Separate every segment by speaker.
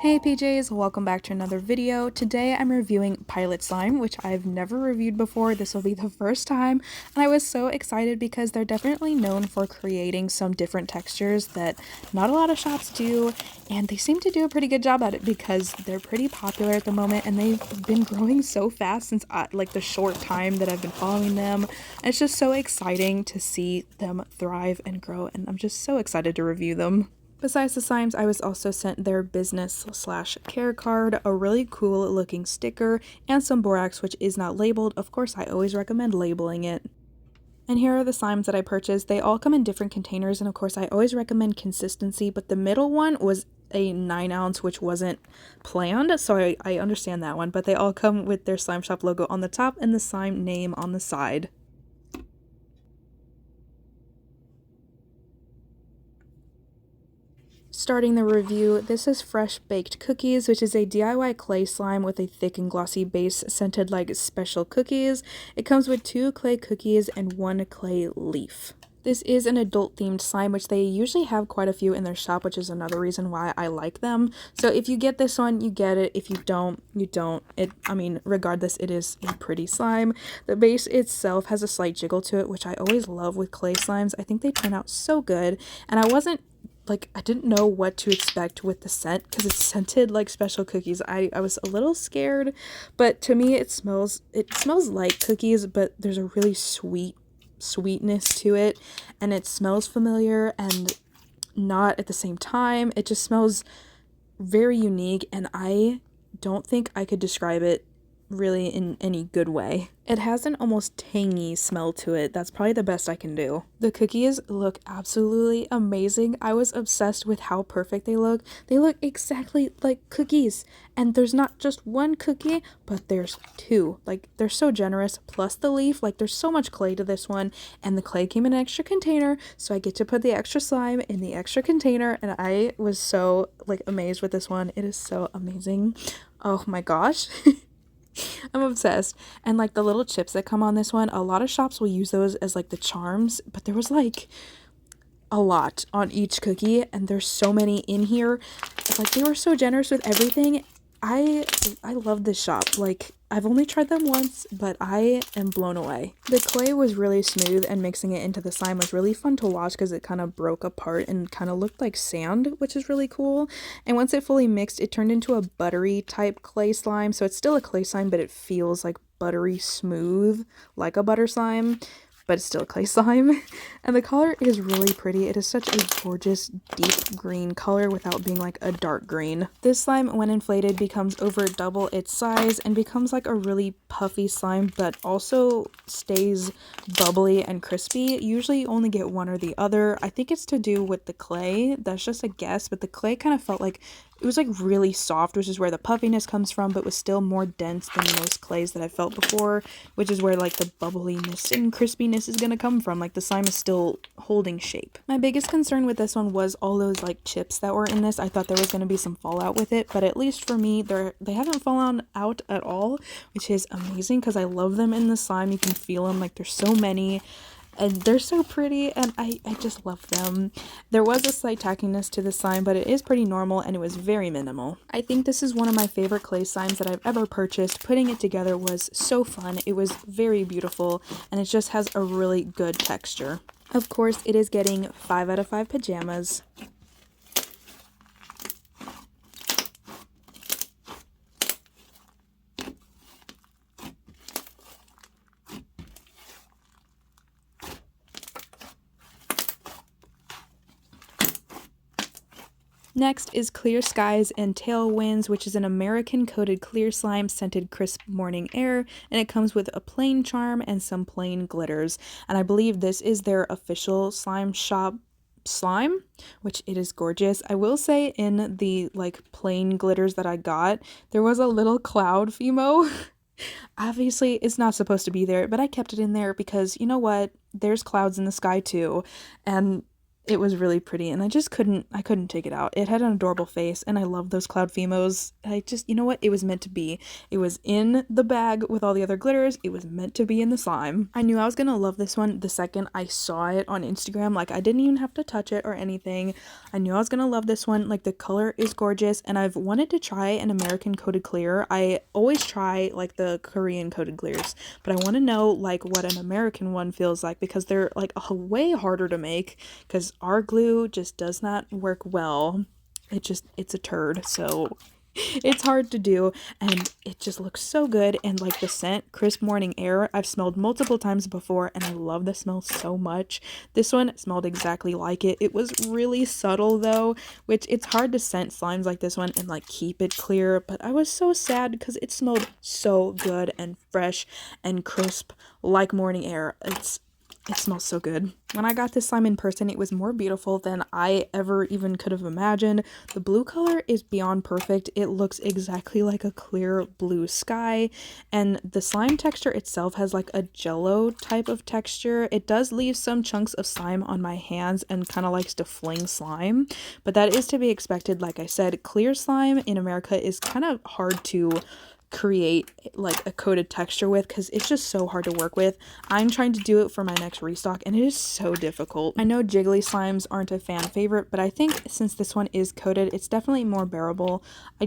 Speaker 1: Hey PJs, welcome back to another video. Today I'm reviewing Pilot Slime, which I've never reviewed before. This will be the first time, and I was so excited because they're definitely known for creating some different textures that not a lot of shops do, and they seem to do a pretty good job at it because they're pretty popular at the moment, and they've been growing so fast since like the short time that I've been following them. And it's just so exciting to see them thrive and grow, and I'm just so excited to review them. Besides the slimes, I was also sent their business/care card, a really cool looking sticker, and some borax, which is not labeled. Of course, I always recommend labeling it. And here are the slimes that I purchased. They all come in different containers, and of course I always recommend consistency, but the middle one was a 9-ounce, which wasn't planned, so I understand that one. But they all come with their Slime Shop logo on the top and the slime name on the side. Starting the review, this is Fresh Baked Cookies, which is a DIY clay slime with a thick and glossy base scented like special cookies. It comes with 2 clay cookies and 1 clay leaf. This is an adult themed slime, which they usually have quite a few in their shop, which is another reason why I like them. So if you get this one, you get it. If you don't, you don't. Regardless, it is a pretty slime. The base itself has a slight jiggle to it, which I always love with clay slimes. I think they turn out so good, and I didn't know what to expect with the scent because it's scented like special cookies. I was a little scared, but to me it smells like cookies, but there's a really sweetness to it, and it smells familiar and not at the same time. It just smells very unique, and I don't think I could describe it really in any good way. It has an almost tangy smell to it. That's probably the best I can do. The cookies look absolutely amazing. I was obsessed with how perfect they look. They look exactly like cookies, and there's not just one cookie, but there's 2. Like, they're so generous, plus the leaf. Like, there's so much clay to this one, and the clay came in an extra container, so I get to put the extra slime in the extra container, and I was so amazed with this one. It is so amazing. Oh my gosh. I'm obsessed. And the little chips that come on this one, a lot of shops will use those as the charms, but there was a lot on each cookie, and there's so many in here. They were so generous with everything. I love this shop. I've only tried them once, but I am blown away. The clay was really smooth, and mixing it into the slime was really fun to watch because it kind of broke apart and kind of looked like sand, which is really cool. And once it fully mixed, it turned into a buttery type clay slime. So it's still a clay slime, but it feels buttery smooth, like a butter slime, but it's still a clay slime. And the color is really pretty. It is such a gorgeous deep green color without being a dark green. This slime, when inflated, becomes over double its size and becomes a really puffy slime, but also stays bubbly and crispy. Usually you only get one or the other. I think it's to do with the clay. That's just a guess, but the clay kind of felt it was really soft, which is where the puffiness comes from, but was still more dense than most clays that I've felt before, which is where the bubbliness and crispiness is gonna come from. The slime is still holding shape. My biggest concern with this one was all those chips that were in this. I thought there was gonna be some fallout with it, but at least for me, they haven't fallen out at all, which is amazing because I love them in the slime. You can feel them. There's so many. And they're so pretty, and I just love them. There was a slight tackiness to the slime, but it is pretty normal, and it was very minimal. I think this is one of my favorite clay slimes that I've ever purchased. Putting it together was so fun. It was very beautiful, and it just has a really good texture. Of course, it is getting 5 out of 5 pajamas. Next is Clear Skies and Tailwinds, which is an American coated clear slime scented crisp morning air, and it comes with a plain charm and some plain glitters. And I believe this is their official Slime Shop slime, which it is gorgeous. I will say in the plain glitters that I got, there was a little cloud Fimo. Obviously it's not supposed to be there, but I kept it in there because you know what, there's clouds in the sky too, and It was really pretty, and I couldn't take it out. It had an adorable face, and I love those cloud femos. You know what? It was meant to be. It was in the bag with all the other glitters. It was meant to be in the slime. I knew I was gonna love this one the second I saw it on Instagram. Like, I didn't even have to touch it or anything. I knew I was gonna love this one. Like, the color is gorgeous, and I've wanted to try an American coated clear. I always try, like, the Korean coated clears, but I want to know, like, what an American one feels like, because they're, like, way harder to make, because our glue just does not work well. It's a turd, so it's hard to do, and it just looks so good. And like the scent, crisp morning air, I've smelled multiple times before, and I love the smell so much. This one smelled exactly like it. It was really subtle though, which it's hard to scent slimes like this one and like keep it clear, but I was so sad because it smelled so good and fresh and crisp like morning air. It smells so good. When I got this slime in person, it was more beautiful than I ever even could have imagined. The blue color is beyond perfect. It looks exactly like a clear blue sky, and the slime texture itself has like a jello type of texture. It does leave some chunks of slime on my hands and kind of likes to fling slime, but that is to be expected. Like I said, clear slime in America is kind of hard to create like a coated texture with, because it's just so hard to work with. I'm trying to do it for my next restock, and it is so difficult. I know jiggly slimes aren't a fan favorite, but I think since this one is coated, it's definitely more bearable. I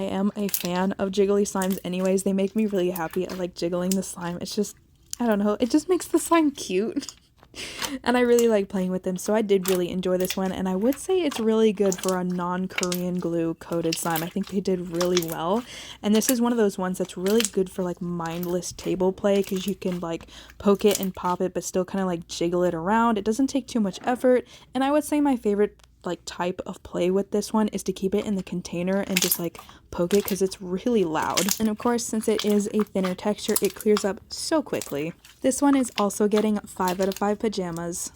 Speaker 1: am a fan of jiggly slimes anyways. They make me really happy. I like jiggling the slime. It's just, I don't know, it just makes the slime cute. And I really like playing with them, so I did really enjoy this one, and I would say it's really good for a non-Korean glue coated slime. I think they did really well, and this is one of those ones that's really good for like mindless table play, because you can like poke it and pop it but still kind of like jiggle it around. It doesn't take too much effort, and I would say my favorite like type of play with this one is to keep it in the container and just like poke it, because it's really loud. And of course, since it is a thinner texture, it clears up so quickly. This one is also getting 5 out of 5 pajamas.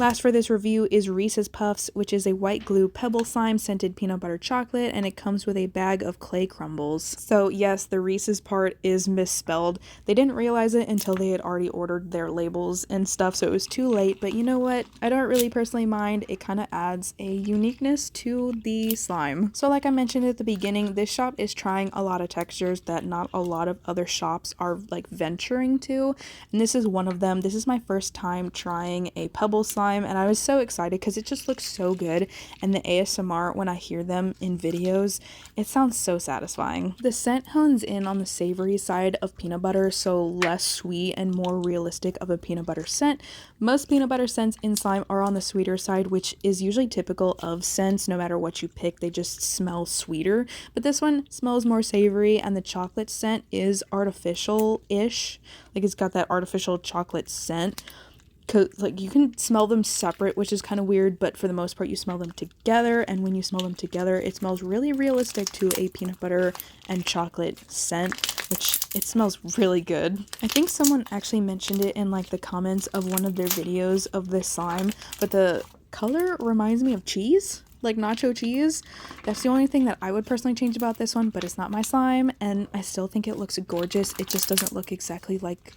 Speaker 1: Last for this review is Reese's Puffs, which is a white glue pebble slime scented peanut butter chocolate, and it comes with a bag of clay crumbles. So yes, the Reese's part is misspelled. They didn't realize it until they had already ordered their labels and stuff, so it was too late, but you know what? I don't really personally mind. It kind of adds a uniqueness to the slime. So like I mentioned at the beginning, this shop is trying a lot of textures that not a lot of other shops are like venturing to, and this is one of them. This is my first time trying a pebble slime, and I was so excited because it just looks so good, and the ASMR when I hear them in videos, it sounds so satisfying. The scent hones in on the savory side of peanut butter, so less sweet and more realistic of a peanut butter scent. Most peanut butter scents in slime are on the sweeter side, which is usually typical of scents. No matter what you pick, they just smell sweeter, but this one smells more savory, and the chocolate scent is artificial-ish. Like, it's got that artificial chocolate scent. Like, you can smell them separate, which is kind of weird, but for the most part you smell them together, and when you smell them together it smells really realistic to a peanut butter and chocolate scent, which it smells really good. I think someone actually mentioned it in like the comments of one of their videos of this slime, but the color reminds me of cheese, like nacho cheese. That's the only thing that I would personally change about this one, but it's not my slime, and I still think it looks gorgeous. It just doesn't look exactly like,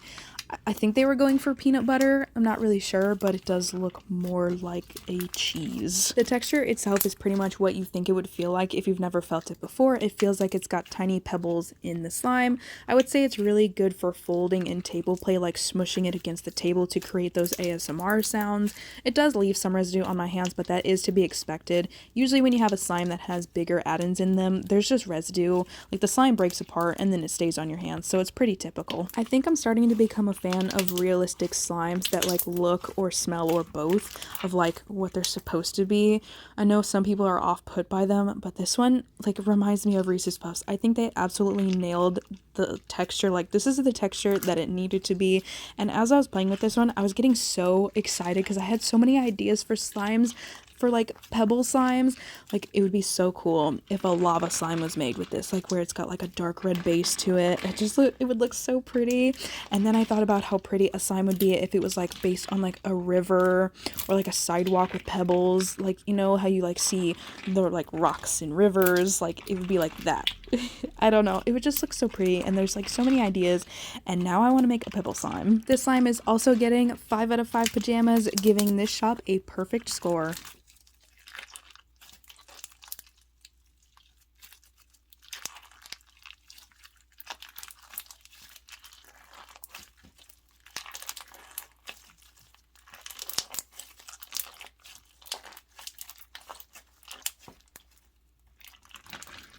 Speaker 1: I think they were going for peanut butter. I'm not really sure, but it does look more like a cheese. The texture itself is pretty much what you think it would feel like if you've never felt it before. It feels like it's got tiny pebbles in the slime. I would say it's really good for folding in table play, like smushing it against the table to create those ASMR sounds. It does leave some residue on my hands, but that is to be expected. Usually when you have a slime that has bigger add-ins in them, there's just residue. Like, the slime breaks apart and then it stays on your hands, so it's pretty typical. I think I'm starting to become a fan of realistic slimes that like look or smell or both of like what they're supposed to be. I know some people are off put by them, but this one like reminds me of Reese's Puffs. I think they absolutely nailed the texture. Like, this is the texture that it needed to be, and as I was playing with this one, I was getting so excited because I had so many ideas for slimes for like pebble slimes, like it would be so cool if a lava slime was made with this, like where it's got like a dark red base to it. It would look so pretty. And then I thought about how pretty a slime would be if it was like based on like a river or like a sidewalk with pebbles, like you know how you like see the like rocks in rivers, like it would be like that. I don't know, it would just look so pretty, and there's like so many ideas, and now I want to make a pebble slime. This slime is also getting 5 out of 5 pajamas, giving this shop a perfect score.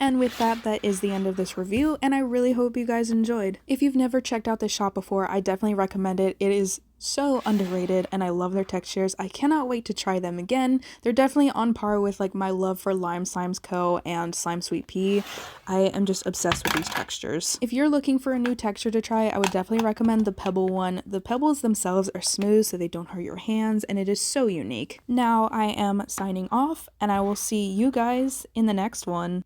Speaker 1: And with that, that is the end of this review, and I really hope you guys enjoyed. If you've never checked out this shop before, I definitely recommend it. It is so underrated, and I love their textures. I cannot wait to try them again. They're definitely on par with like my love for Lime Slimes Co. and Slime Sweet Pea. I am just obsessed with these textures. If you're looking for a new texture to try, I would definitely recommend the Pebble one. The pebbles themselves are smooth so they don't hurt your hands, and it is so unique. Now I am signing off, and I will see you guys in the next one.